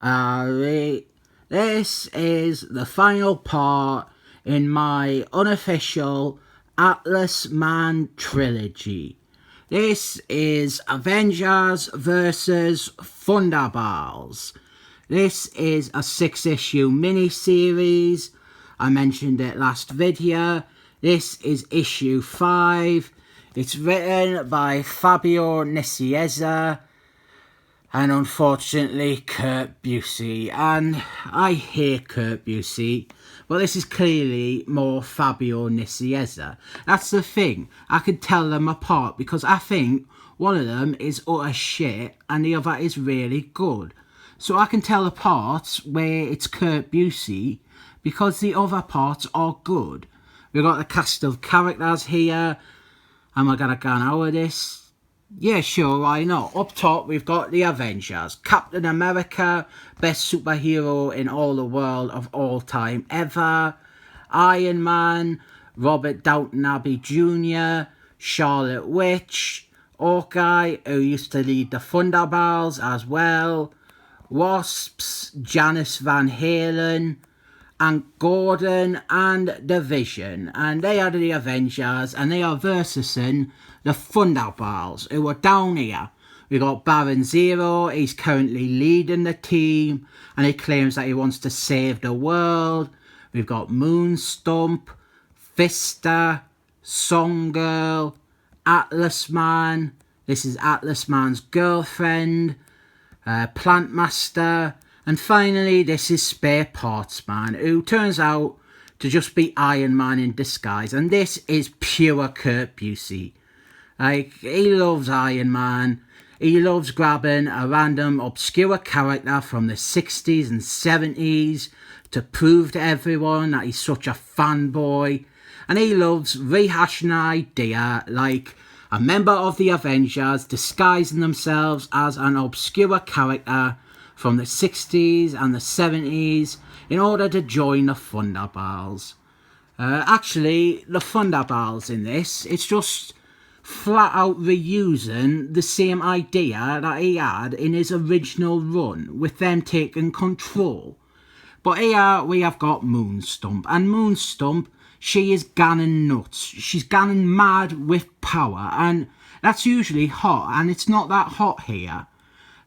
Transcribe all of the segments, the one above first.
This is the final part in my unofficial Atlas Man trilogy. This is Avengers versus Thunderbolts. This is a 6-issue mini-series. I mentioned it last video. This is issue 5. It's written by Fabian Nicieza and unfortunately Kurt Busiek. And I hate Kurt Busiek, but this is clearly more Fabian Nicieza. That's the thing. I could tell them apart because I think one of them is utter shit and the other is really good. So I can tell the parts where it's Kurt Busiek because the other parts are good. We've got the cast of characters here. Am I gonna go over this? Yeah, sure, why not? Up top, we've got the Avengers. Captain America, best superhero in all the world of all time ever. Iron Man, Robert Downton-Abbey Jr., Charlotte Witch, Hawkeye, who used to lead the Thunderbolts as well. Wasps, Janice Van Halen, and Gordon and the Vision, and they are the Avengers, and they are versusing the Thunderbolts, who are down here. We got Baron Zero. He's currently leading the team, and he claims that he wants to save the world. We've got Moonstomp, Fister, Song Girl, Atlas Man. This is Atlas Man's girlfriend, Plant Master. And finally, this is Spare Parts Man, who turns out to just be Iron Man in disguise. And this is pure Kurt Busiek. Like, he loves Iron Man. He loves grabbing a random obscure character from the 60s and 70s to prove to everyone that he's such a fanboy. And he loves rehashing an idea like a member of the Avengers disguising themselves as an obscure character from the 60s and the 70s in order to join the Thunderbolts. Actually, the Thunderbolts in this, it's just flat out reusing the same idea that he had in his original run, with them taking control. But here we have got Moonstomp, and Moonstomp, she is ganning nuts. She's ganning mad with power, and that's usually hot, and it's not that hot here.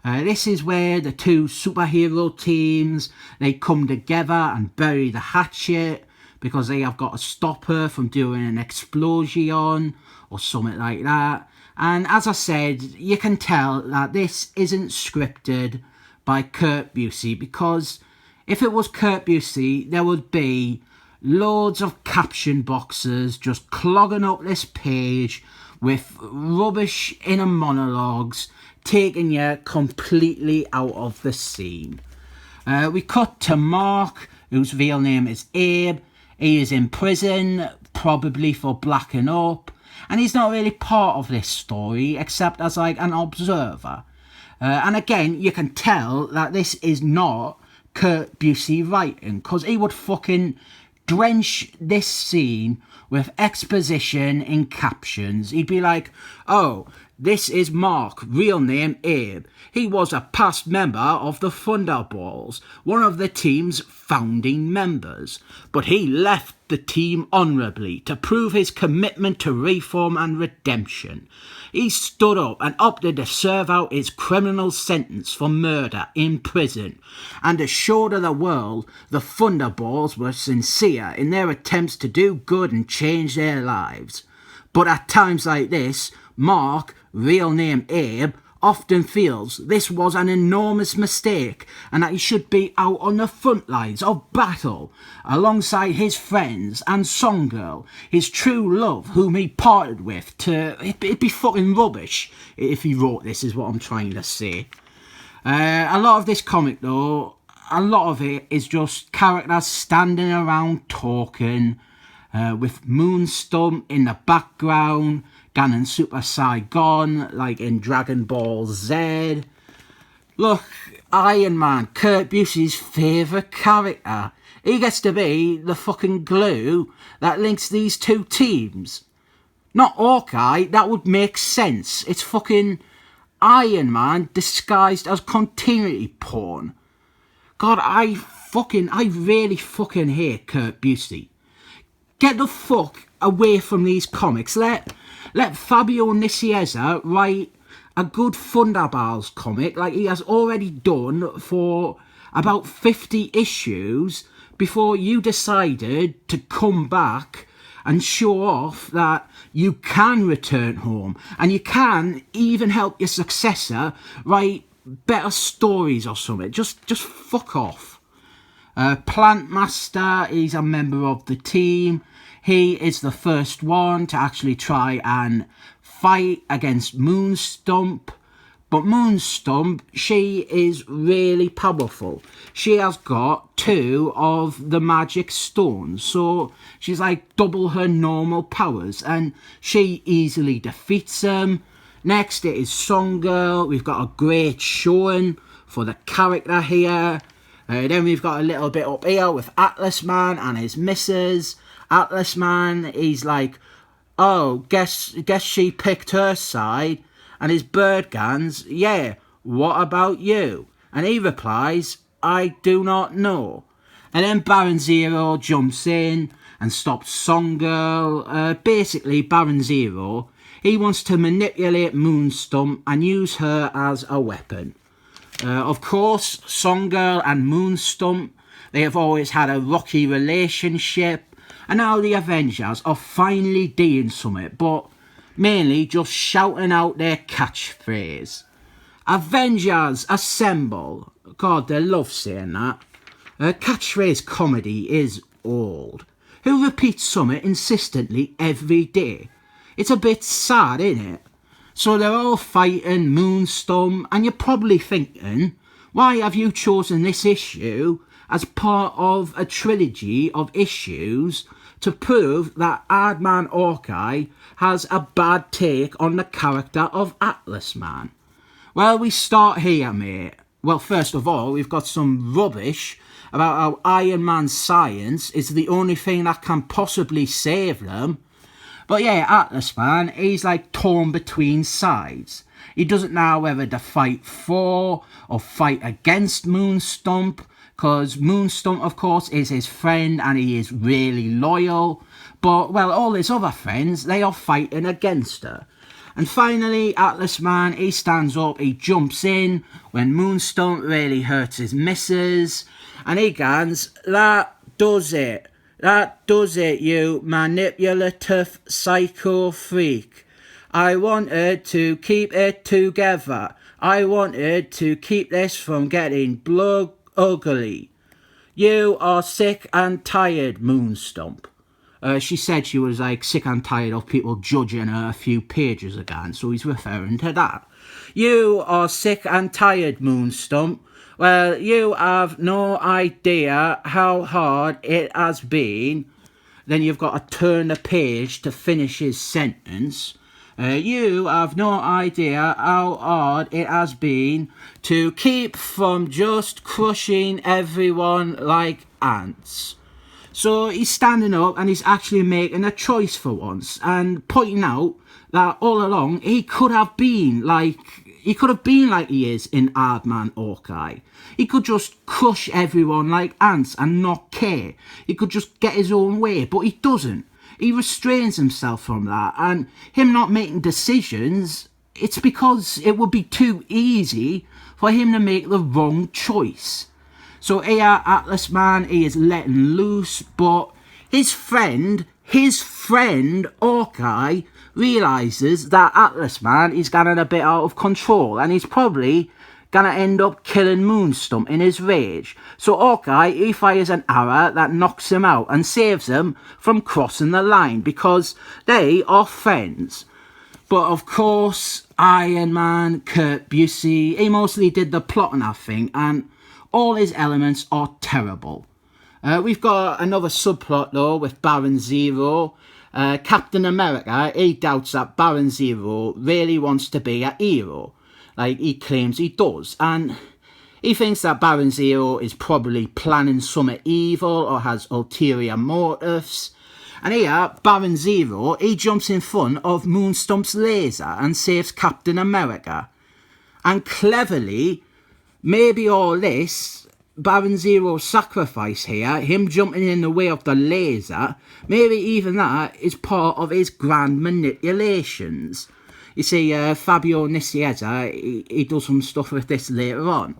This is where the two superhero teams, they come together and bury the hatchet because they have got to stop her from doing an explosion or something like that. And as I said, you can tell that this isn't scripted by Kurt Busiek, because if it was Kurt Busiek, there would be loads of caption boxes just clogging up this page with rubbish inner monologues, taking you completely out of the scene. We cut to Mark, whose real name is Abe. He is in prison, probably for blacking up, and he's not really part of this story except as like an observer. And again, you can tell that this is not Kurt Busiek writing, because he would fucking drench this scene with exposition in captions. He'd be like, oh, this is Mark, real name Abe. He was a past member of the Thunderbolts, one of the team's founding members. But he left the team honourably to prove his commitment to reform and redemption. He stood up and opted to serve out his criminal sentence for murder in prison, and assured the world the Thunderbolts were sincere in their attempts to do good and change their lives. But at times like this, Mark, real name Abe, often feels this was an enormous mistake and that he should be out on the front lines of battle alongside his friends and Song Girl, his true love whom he parted with it'd be fucking rubbish if he wrote this, is what I'm trying to say. A lot of this comic though, a lot of it is just characters standing around talking, with Moonstomp in the background, Ganon Super Saigon, like in Dragon Ball Z. Look, Iron Man, Kurt Busiek's favourite character. He gets to be the fucking glue that links these two teams. Not Hawkeye, that would make sense. It's fucking Iron Man disguised as continuity porn. God, I really fucking hate Kurt Busiek. Get the fuck away from these comics. Let Fabian Nicieza write a good Thunderbolts comic like he has already done for about 50 issues before you decided to come back and show off that you can return home and you can even help your successor write better stories or something. Just fuck off. Plant Master, he's a member of the team. He is the first one to actually try and fight against Moonstomp. But Moonstomp, she is really powerful. She has got 2 of the magic stones, so she's like double her normal powers, and she easily defeats them. Next it is Song Girl. We've got a great showing for the character here. Then we've got a little bit up here with Atlas Man and his missus. Atlas Man, he's like, oh, guess she picked her side. And his bird guns, yeah, what about you? And he replies, I do not know. And then Baron Zero jumps in and stops Song Girl. Basically, Baron Zero, he wants to manipulate Moonstomp and use her as a weapon. Of course, Song Girl and Moonstomp, they have always had a rocky relationship. And now the Avengers are finally doing something, but mainly just shouting out their catchphrase. Avengers assemble. God, they love saying that. Catchphrase comedy is old. Who repeats something insistently every day? It's a bit sad, isn't it? So they're all fighting Moonstomp, and you're probably thinking, why have you chosen this issue as part of a trilogy of issues to prove that Aardman Hawkeye has a bad take on the character of Atlas Man? Well, we start here, mate. Well, first of all, we've got some rubbish about how Iron Man's science is the only thing that can possibly save them. But yeah, Atlas Man, he's like torn between sides. He doesn't know whether to fight for or fight against Moonstomp, because Moonstomp, of course, is his friend and he is really loyal. But, well, all his other friends, they are fighting against her. And finally, Atlas Man, he stands up, he jumps in when Moonstomp really hurts his missus. And he goes, that does it. That does it, you manipulative psycho freak. I wanted to keep it together. I wanted to keep this from getting blood ugly. You are sick and tired, Moonstomp. She said she was like sick and tired of people judging her a few pages ago, so he's referring to that. You are sick and tired, Moonstomp. Well, you have no idea how hard it has been. Then you've got to turn the page to finish his sentence. You have no idea how hard it has been to keep from just crushing everyone like ants. So he's standing up and he's actually making a choice for once and pointing out that all along he could have been like he is in Aardman Hawkeye. He could just crush everyone like ants and not care. He could just get his own way, but he doesn't. He restrains himself from that, and him not making decisions, it's because it would be too easy for him to make the wrong choice. So here, Atlas Man, he is letting loose, but his friend Hawkeye, realises that Atlas Man is getting a bit out of control, and he's probably gonna end up killing Moonstomp in his rage. So Hawkeye, he fires an arrow that knocks him out and saves him from crossing the line because they are friends. But of course, Iron Man, Kurt Busiek, he mostly did the plotting, I think, and all his elements are terrible. We've got another subplot though with Baron Zero. Captain America, he doubts that Baron Zero really wants to be a hero, like he claims he does, and he thinks that Baron Zero is probably planning something evil or has ulterior motives. And here, Baron Zero, he jumps in front of Moonstomp's laser and saves Captain America. And cleverly, maybe all this Baron Zero's sacrifice here, him jumping in the way of the laser, maybe even that is part of his grand manipulations. You see, Fabian Nicieza, he does some stuff with this later on.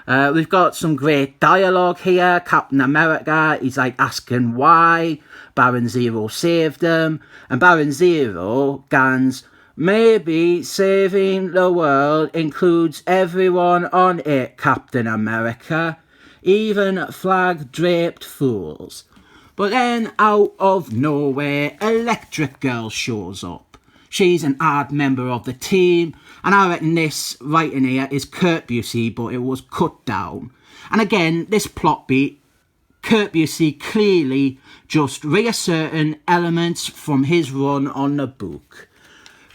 We've got some great dialogue here. Captain America, he's like asking why Baron Zero saved him. And Baron Zero guns, maybe saving the world includes everyone on it, Captain America. Even flag-draped fools. But then, out of nowhere, Electric Girl shows up. She's an odd member of the team, and I reckon this writing here is Kurt Busiek, but it was cut down. And again, this plot beat, Kurt Busiek clearly just reasserting elements from his run on the book.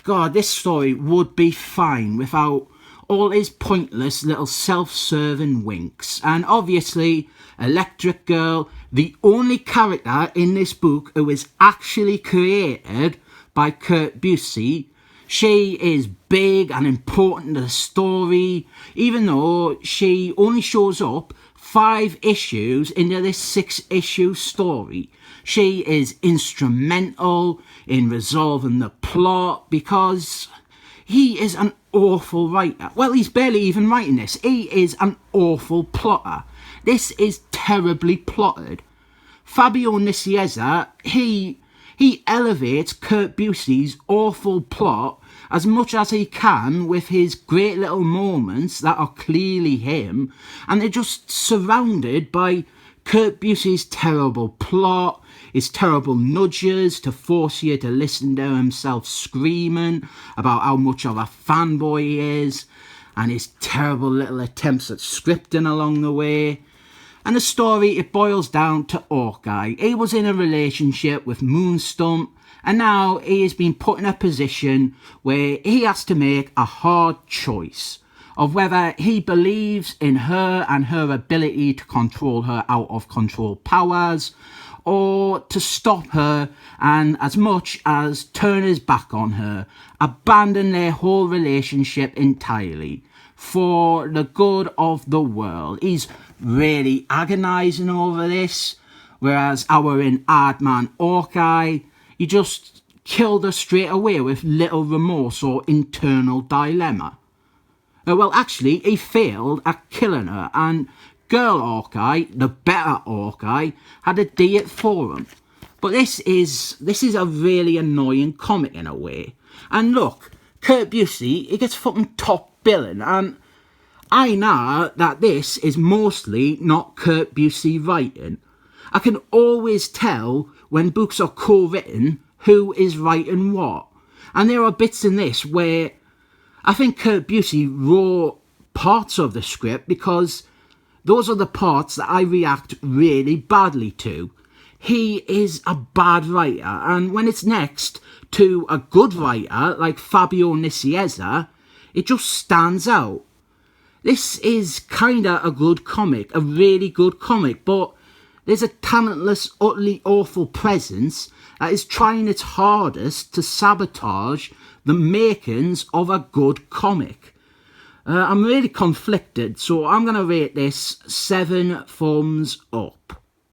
God, this story would be fine without all his pointless little self-serving winks. And obviously, Electric Girl, the only character in this book who is actually created by Kurt Busiek. She is big and important to the story, even though she only shows up 5 issues into this 6-issue story. She is instrumental in resolving the plot because he is an awful writer. Well, he's barely even writing this. He is an awful plotter. This is terribly plotted. Fabian Nicieza, he elevates Kurt Busiek's awful plot as much as he can with his great little moments that are clearly him, and they're just surrounded by Kurt Busiek's terrible plot, his terrible nudges to force you to listen to himself screaming about how much of a fanboy he is, and his terrible little attempts at scripting along the way. And the story, it boils down to Hawkeye. He was in a relationship with Moonstomp, and now he has been put in a position where he has to make a hard choice of whether he believes in her and her ability to control her out of control powers, or to stop her and as much as turn his back on her, abandon their whole relationship entirely for the good of the world. He's really agonising over this, whereas our in Hardman Hawkeye, he just killed her straight away with little remorse or internal dilemma. Well, actually, he failed at killing her, and Girl Hawkeye, the better Hawkeye, had a date for him. But this is a really annoying comic in a way. And look, Kurt Busiek, he gets fucking top billing, and I know that this is mostly not Kurt Busiek writing. I can always tell when books are co-written who is writing what. And there are bits in this where I think Kurt Busiek wrote parts of the script because those are the parts that I react really badly to. He is a bad writer, and when it's next to a good writer like Fabian Nicieza, it just stands out. This is kinda a good comic, a really good comic, but there's a talentless, utterly awful presence that is trying its hardest to sabotage the makings of a good comic. I'm really conflicted, so I'm going to rate this 7 thumbs up.